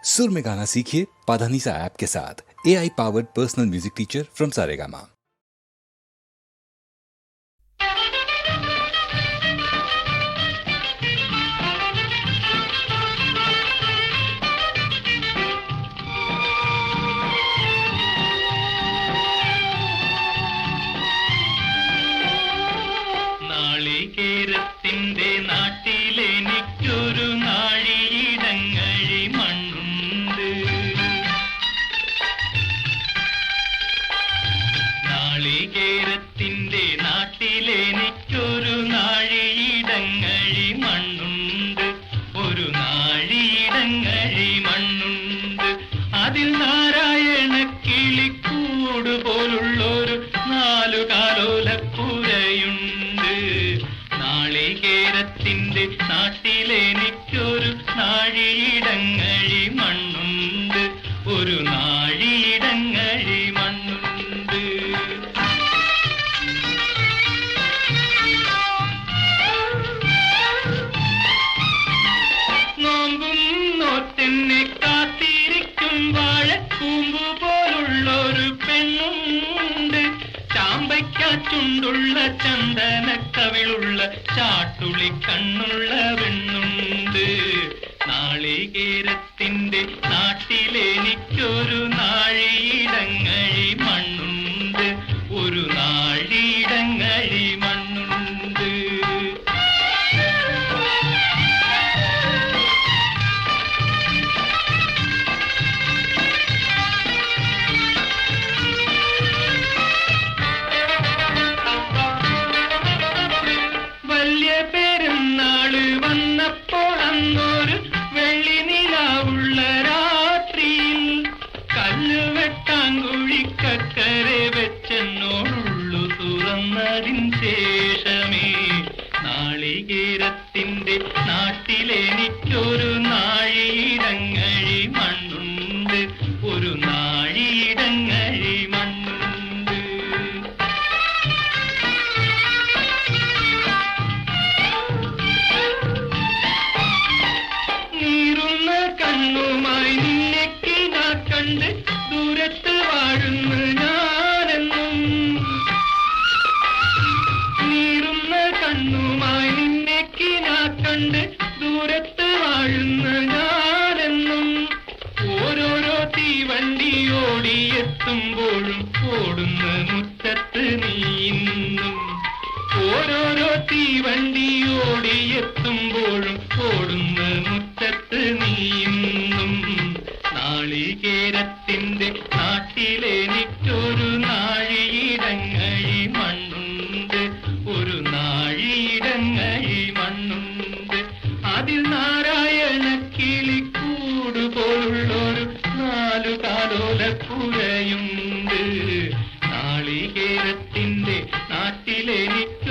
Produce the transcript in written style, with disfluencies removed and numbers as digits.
सुर में गाना सीखिए पाधानीसा ऐप के साथ। AI powered personal music teacher from Saregama. നാളികേരത്തിന്റെ നാട്ടിലെനിക്കൊരു നാഴിയിടങ്ങഴി മണ്ണുണ്ട്. നാളികേരത്തിന്റെ നാട്ടിലെനിക്കൊരു നാഴിയിടങ്ങഴി മണ്ണുണ്ട്. ഒരു നാഴിയിടങ്ങഴി മണ്ണുണ്ട്. അതിൽ നാരായണ കിളിക്കൂട് പോലുള്ളൊരു നാലുകാലോലപ്പുരയുണ്ട്. നാളികേരത്തിന്റെ നാട്ടിലെനിക്കൊരു നാഴിയിടങ്ങഴി മണ്ണുണ്ട്. ഒരു നാഴിയിടങ്ങഴി മണ്ണുണ്ട്. നോമ്പും നോറ്റെന്നെ കാത്തിരിക്കും വാഴക്കൂമ്പ് പോലുള്ളൊരു പെണ്ണുണ്ട്. ചാമ്പയ്ക്കാറ്റുണ്ടുള്ള ചന്ദനക്കവിളുള്ള ചാട്ടുളി കണ്ണുള്ള പെണ്ണുണ്ട്. നാളികേരത്തിന്റെ നാട്ടിലെനിക്കൊരു നാഴിയിടങ്ങഴി മണ്ണുണ്ട്. ഒരു നാഴിയിടങ്ങഴി മണ്ണുണ്ട്. വലിയ പെരുന്നാള് വന്നപ്പോൾ അന്നൊരു വെള്ളി നിലാവുള്ള രാത്രിയിൽ കല്ലുവെട്ടാങ്കുഴിക്കക്കരെ വെച്ചെന്നോടുള്ളു തുറന്നതിൻ ശേഷമേ നാളികേരത്തിന്റെ നാട്ടിലെനിക്കൊരു നാഴിയിടങ്ങഴി മണ്ണുണ്ട്. ഒരു നാഴിയിടങ്ങഴി മണ്ണുണ്ട്. നീറുന്ന കണ്ണുമായി നിന്നെക്ക് ഞാൻ കണ്ട് ദൂരത്ത് വാഴുന്നു ഞാനെന്നും. നീറുന്ന കണ്ണുമായി നിന്നെക്ക് ഞാൻ കണ്ട് ദൂരത്ത് വാഴുന്നു ഞാനെന്നും. ഓരോരോ തീവണ്ടി ഓടിയെത്തുമ്പോഴും ഓടുന്ന മുറ്റത്ത് നീന്നും. ഓരോരോ തീവണ്ടി ഓടിയെത്തുമ്പോഴും ഓടുന്ന മുറ്റത്ത് നീന്നും. നാളികേരത്തിന്റെ നാട്ടിലെനിക്കൊരു നാഴിയിടങ്ങഴി മണ്ണുണ്ട്. ഒരു നാഴിയിടങ്ങഴി മണ്ണുണ്ട്. അതിൽ നാരായണ കിളിക്കൂട് പോലുള്ളൊരു നാലുകാലോലപ്പുരയുണ്ട്. നാളികേരത്തിന്റെ നാട്ടിലെനിക്ക്